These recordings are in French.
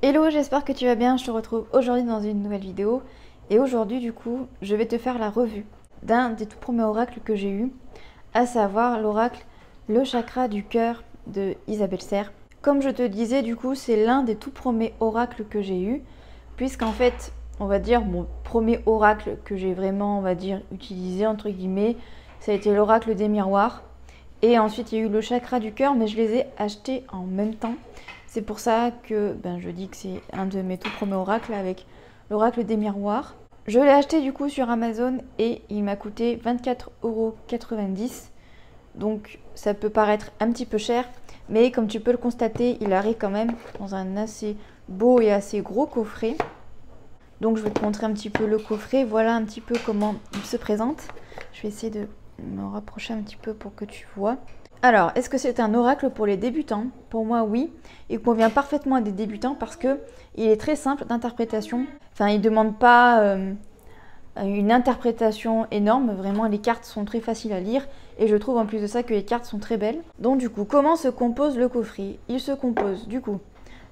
Hello, j'espère que tu vas bien, je te retrouve aujourd'hui dans une nouvelle vidéo. Et aujourd'hui du coup, je vais te faire la revue d'un des tout premiers oracles que j'ai eu, à savoir l'oracle Le Chakra du Cœur de Isabelle Serre. Comme je te disais, du coup, c'est l'un des tout premiers oracles que j'ai eu, puisqu'en fait, on va dire, mon premier oracle que j'ai vraiment, on va dire, utilisé, entre guillemets, ça a été l'oracle des miroirs. Et ensuite, il y a eu le chakra du cœur, mais je les ai achetés en même temps. C'est pour ça que je dis que c'est un de mes tout premiers oracles avec l'oracle des miroirs. Je l'ai acheté du coup sur Amazon et il m'a coûté 24,90 €. Donc ça peut paraître un petit peu cher, mais comme tu peux le constater, il arrive quand même dans un assez beau et assez gros coffret. Donc je vais te montrer un petit peu le coffret. Voilà un petit peu comment il se présente. Je vais essayer de me rapprocher un petit peu pour que tu vois. Alors, est-ce que c'est un oracle pour les débutants? Pour moi, oui. Il convient parfaitement à des débutants parce que il est très simple d'interprétation. Enfin, il ne demande pas une interprétation énorme. Vraiment, les cartes sont très faciles à lire. Et je trouve en plus de ça que les cartes sont très belles. Donc du coup, comment se compose le coffret? Il se compose du coup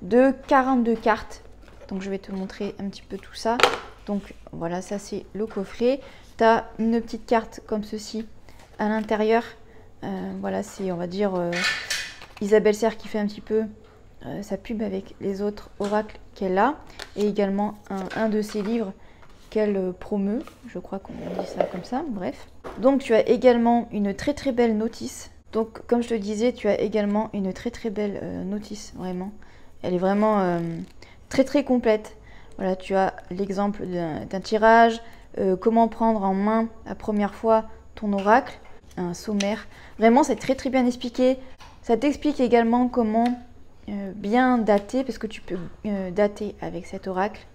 de 42 cartes. Donc je vais te montrer un petit peu tout ça. Donc voilà, ça c'est le coffret. Tu as une petite carte comme ceci à l'intérieur. Voilà, c'est on va dire Isabelle Serre qui fait un petit peu sa pub avec les autres oracles qu'elle a. Et également un de ses livres qu'elle promeut. Je crois qu'on dit ça comme ça, bref. Donc tu as également une très très belle notice. Donc comme je te disais, tu as également une très très belle notice, vraiment. Elle est vraiment très très complète. Voilà, tu as l'exemple d'un tirage, comment prendre en main la première fois ton oracle, un sommaire. Vraiment, c'est très très bien expliqué. Ça t'explique également comment bien dater, parce que tu peux dater avec cet oracle.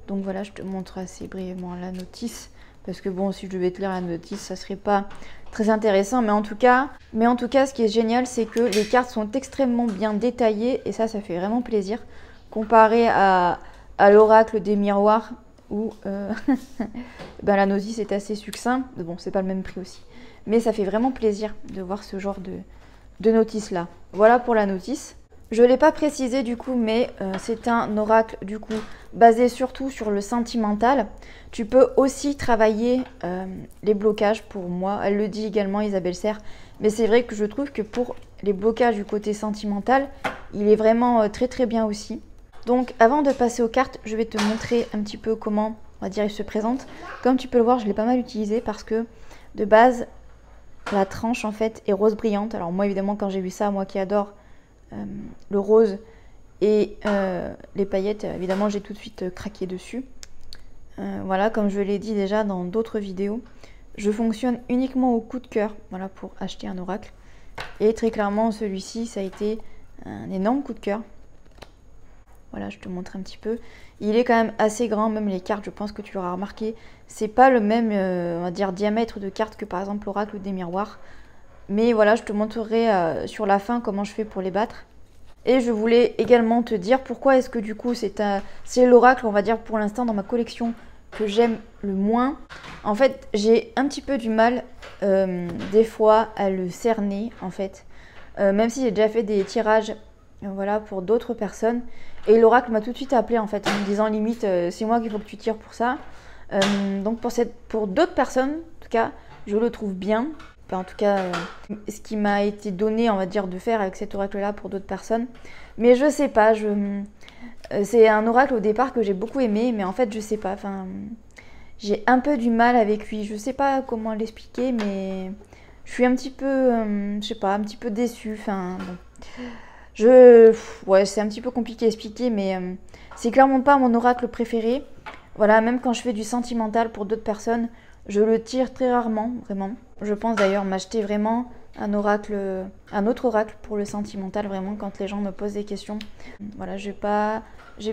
Donc voilà, je te montre assez brièvement la notice, parce que bon, si je devais te lire la notice, ça serait pas très intéressant. Mais en tout cas, ce qui est génial, c'est que les cartes sont extrêmement bien détaillées, et ça fait vraiment plaisir, comparé à l'oracle des miroirs, où la notice est assez succinct. Bon, c'est pas le même prix aussi. Mais ça fait vraiment plaisir de voir ce genre de notice là. Voilà pour la notice. Je ne l'ai pas précisé du coup, mais c'est un oracle du coup basé surtout sur le sentimental. Tu peux aussi travailler les blocages pour moi. Elle le dit également, Isabelle Serre. Mais c'est vrai que je trouve que pour les blocages du côté sentimental, il est vraiment très très bien aussi. Donc avant de passer aux cartes, je vais te montrer un petit peu comment, on va dire, il se présente. Comme tu peux le voir, je l'ai pas mal utilisé parce que de base, la tranche en fait est rose brillante. Alors moi évidemment quand j'ai vu ça, moi qui adore le rose et les paillettes, évidemment j'ai tout de suite craqué dessus. Voilà, comme je l'ai dit déjà dans d'autres vidéos, je fonctionne uniquement au coup de cœur, voilà, pour acheter un oracle. Et très clairement celui-ci, ça a été un énorme coup de cœur. Voilà, je te montre un petit peu. Il est quand même assez grand, même les cartes, je pense que tu l'auras remarqué. C'est pas le même, on va dire, diamètre de cartes que par exemple l'oracle des miroirs. Mais voilà, je te montrerai sur la fin comment je fais pour les battre. Et je voulais également te dire pourquoi est-ce que du coup c'est l'oracle, on va dire, pour l'instant dans ma collection que j'aime le moins. En fait, j'ai un petit peu du mal des fois à le cerner en fait. Même si j'ai déjà fait des tirages voilà, pour d'autres personnes. Et l'oracle m'a tout de suite appelé en fait en me disant limite c'est moi qu'il faut que tu tires pour ça. Donc pour d'autres personnes, en tout cas, je le trouve bien. Enfin, en tout cas, ce qui m'a été donné, on va dire, de faire avec cet oracle-là pour d'autres personnes. Mais je sais pas, c'est un oracle au départ que j'ai beaucoup aimé, mais en fait, je sais pas. Enfin, j'ai un peu du mal avec lui. Je sais pas comment l'expliquer, mais je suis un petit peu, je sais pas, un petit peu déçue. Enfin, bon. Ouais, c'est un petit peu compliqué à expliquer, mais c'est clairement pas mon oracle préféré. Voilà, même quand je fais du sentimental pour d'autres personnes, je le tire très rarement, vraiment. Je pense d'ailleurs m'acheter vraiment un autre oracle pour le sentimental, vraiment, quand les gens me posent des questions. Voilà, j'ai pas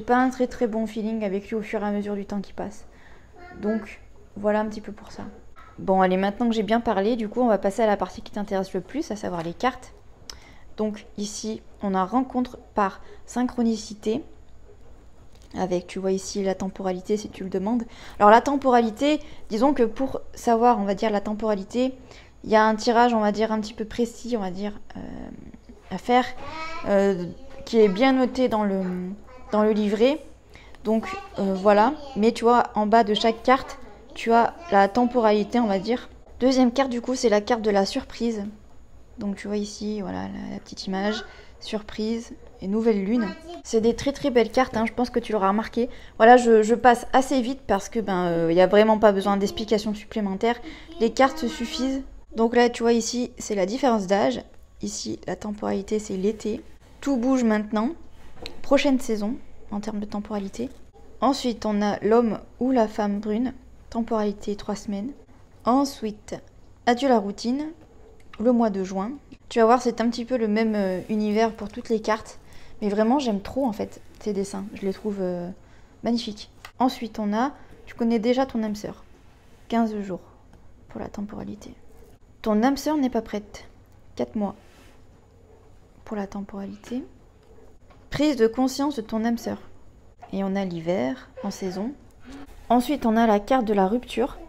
un très très bon feeling avec lui au fur et à mesure du temps qui passe. Donc, voilà un petit peu pour ça. Bon, allez, maintenant que j'ai bien parlé, du coup, on va passer à la partie qui t'intéresse le plus, à savoir les cartes. Donc ici, on a rencontre par synchronicité. Avec, tu vois ici, la temporalité, si tu le demandes. Alors la temporalité, disons que pour savoir, on va dire, la temporalité, il y a un tirage, on va dire, un petit peu précis, on va dire, à faire, qui est bien noté dans dans le livret. Donc voilà, mais tu vois, en bas de chaque carte, tu as la temporalité, on va dire. Deuxième carte, du coup, c'est la carte de la surprise. Donc tu vois ici, voilà, la petite image, surprise et nouvelle lune. C'est des très très belles cartes, hein, je pense que tu l'auras remarqué. Voilà, je passe assez vite parce que il n'y a vraiment pas besoin d'explications supplémentaires. Les cartes suffisent. Donc là, tu vois ici, c'est la différence d'âge. Ici, la temporalité, c'est l'été. Tout bouge maintenant. Prochaine saison, en termes de temporalité. Ensuite, on a l'homme ou la femme brune. Temporalité 3 semaines. Ensuite, adieu la routine. Le mois de juin. Tu vas voir, c'est un petit peu le même univers pour toutes les cartes. Mais vraiment, j'aime trop en fait ces dessins. Je les trouve magnifiques. Ensuite, on a, tu connais déjà ton âme sœur. 15 jours pour la temporalité. Ton âme sœur n'est pas prête. 4 mois pour la temporalité. Prise de conscience de ton âme sœur. Et on a l'hiver en saison. Ensuite, on a la carte de la rupture.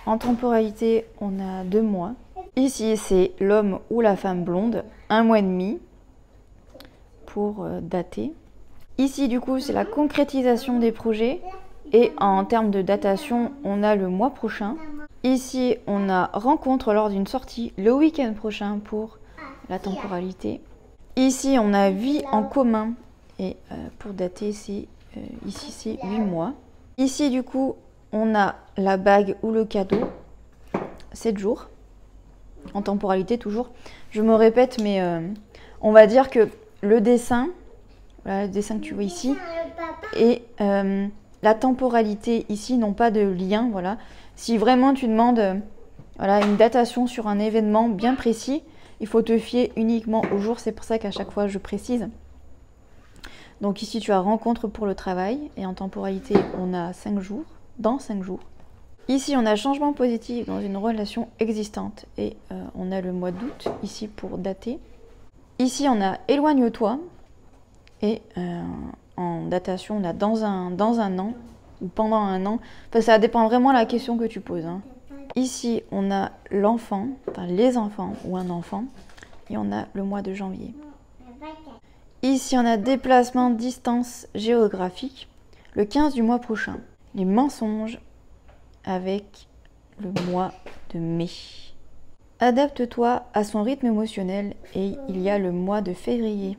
En temporalité, on a 2 mois. Ici, c'est l'homme ou la femme blonde, 1 mois et demi pour dater. Ici, du coup, c'est la concrétisation des projets. Et en termes de datation, on a le mois prochain. Ici, on a rencontre lors d'une sortie le week-end prochain pour la temporalité. Ici, on a vie en commun. Et pour dater, ici, c'est 8 mois. Ici, du coup, on a la bague ou le cadeau, 7 jours. En temporalité toujours. Je me répète, mais on va dire que le dessin, voilà, le dessin que tu vois ici, et la temporalité ici n'ont pas de lien. Voilà. Si vraiment tu demandes voilà, une datation sur un événement bien précis, il faut te fier uniquement au jour. C'est pour ça qu'à chaque fois je précise. Donc ici tu as rencontre pour le travail et en temporalité on a 5 jours, dans 5 jours. Ici, on a changement positif dans une relation existante et on a le mois d'août ici pour dater. Ici, on a éloigne-toi et en datation, on a dans un an ou pendant un an. Enfin, ça dépend vraiment de la question que tu poses. Hein. Ici, on a l'enfant, enfin les enfants ou un enfant et on a le mois de janvier. Ici, on a déplacement, distance géographique, le 15 du mois prochain. Les mensonges avec le mois de mai. Adapte-toi à son rythme émotionnel et il y a le mois de février.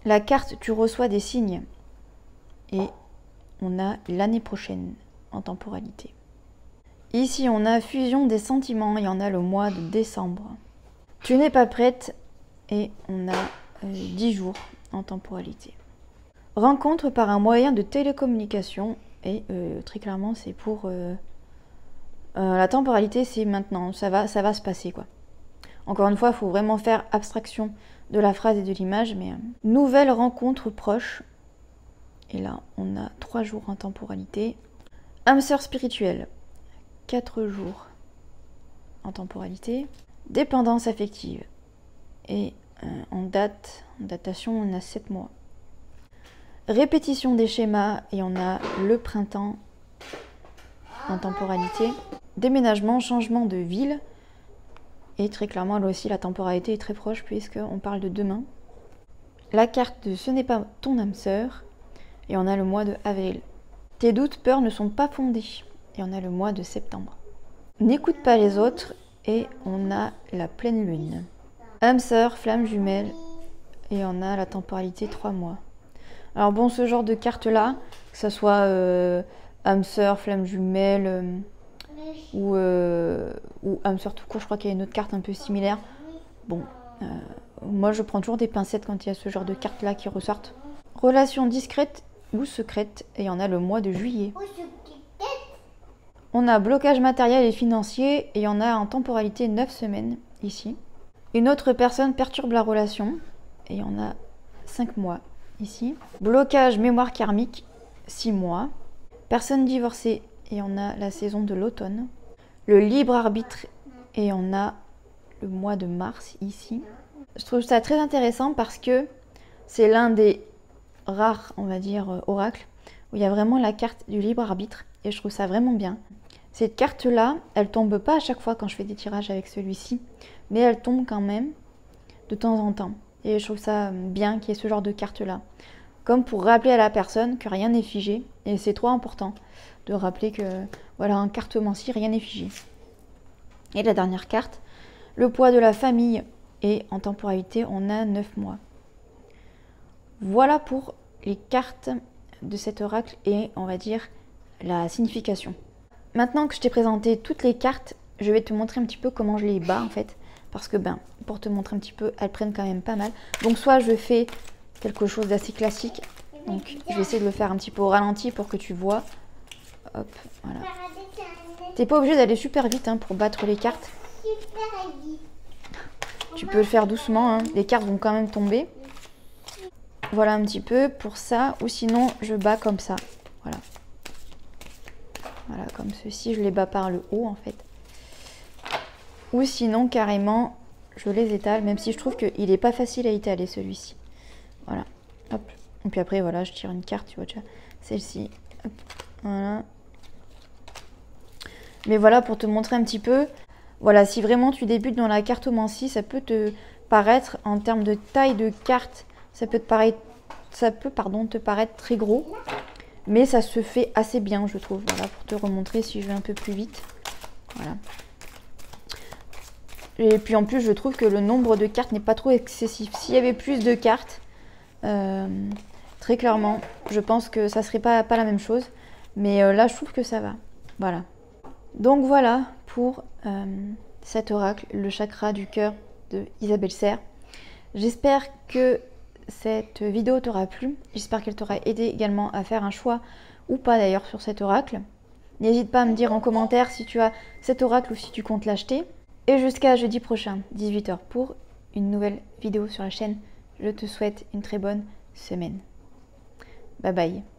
La carte, tu reçois des signes et on a l'année prochaine en temporalité. Ici, on a fusion des sentiments et on a le mois de décembre. Tu n'es pas prête et on a 10 jours en temporalité. Rencontre par un moyen de télécommunication et très clairement, c'est pour... la temporalité, c'est maintenant, ça va se passer quoi. Encore une fois, il faut vraiment faire abstraction de la phrase et de l'image, mais nouvelle rencontre proche. Et là, on a 3 jours en temporalité. Âme sœur spirituelle, 4 jours en temporalité. Dépendance affective. Et en datation, on a 7 mois. Répétition des schémas, et on a le printemps en temporalité. Déménagement, changement de ville. Et très clairement, là aussi, la temporalité est très proche puisqu'on parle de demain. La carte de ce n'est pas ton âme sœur. Et on a le mois de avril. Tes doutes, peurs ne sont pas fondés. Et on a le mois de septembre. N'écoute pas les autres. Et on a la pleine lune. Âme sœur, flamme jumelle. Et on a la temporalité 3 mois. Alors bon, ce genre de carte-là, que ce soit âme sœur, flamme jumelle... ou âme sœur tout court, je crois qu'il y a une autre carte un peu similaire. Bon, moi je prends toujours des pincettes quand il y a ce genre de cartes là qui ressortent. Relation discrète ou secrète, et on a le mois de juillet. On a blocage matériel et financier, et on a en temporalité 9 semaines ici. Une autre personne perturbe la relation, et on a 5 mois ici. Blocage mémoire karmique, 6 mois. Personne divorcée, et on a la saison de l'automne. Le libre arbitre, et on a le mois de mars ici. Je trouve ça très intéressant parce que c'est l'un des rares, on va dire, oracles où il y a vraiment la carte du libre arbitre et je trouve ça vraiment bien. Cette carte-là, elle tombe pas à chaque fois quand je fais des tirages avec celui-ci, mais elle tombe quand même de temps en temps. Et je trouve ça bien qu'il y ait ce genre de carte-là. comme pour rappeler à la personne que rien n'est figé. Et c'est trop important de rappeler que, voilà, en cartomancie, rien n'est figé. Et la dernière carte, le poids de la famille. Et en temporalité, on a 9 mois. Voilà pour les cartes de cet oracle et on va dire la signification. Maintenant que je t'ai présenté toutes les cartes, je vais te montrer un petit peu comment je les bats en fait. Parce que pour te montrer un petit peu, elles prennent quand même pas mal. Donc soit je fais quelque chose d'assez classique. Donc je vais essayer de le faire un petit peu au ralenti pour que tu vois. Hop, voilà. T'es pas obligé d'aller super vite pour battre les cartes. Tu peux le faire doucement, hein. Les cartes vont quand même tomber. Voilà un petit peu pour ça. Ou sinon, je bats comme ça. Voilà. Voilà, comme ceci. Je les bats par le haut, en fait. Ou sinon, carrément, je les étale. Même si je trouve qu'il n'est pas facile à étaler, celui-ci. Voilà. Hop. Et puis après, voilà, je tire une carte, tu vois, celle-ci. Hop. Voilà. Mais voilà, pour te montrer un petit peu... Voilà, si vraiment tu débutes dans la cartomancie, ça peut te paraître, en termes de taille de carte, ça peut te paraître très gros. Mais ça se fait assez bien, je trouve. Voilà, pour te remontrer si je vais un peu plus vite. Voilà. Et puis en plus, je trouve que le nombre de cartes n'est pas trop excessif. S'il y avait plus de cartes, très clairement, je pense que ça serait pas la même chose. Mais là, je trouve que ça va. Voilà. Donc voilà pour cet oracle, le chakra du cœur de Isabelle Serre. J'espère que cette vidéo t'aura plu. J'espère qu'elle t'aura aidé également à faire un choix ou pas d'ailleurs sur cet oracle. N'hésite pas à me dire en commentaire si tu as cet oracle ou si tu comptes l'acheter. Et jusqu'à jeudi prochain, 18 h, pour une nouvelle vidéo sur la chaîne. Je te souhaite une très bonne semaine. Bye bye.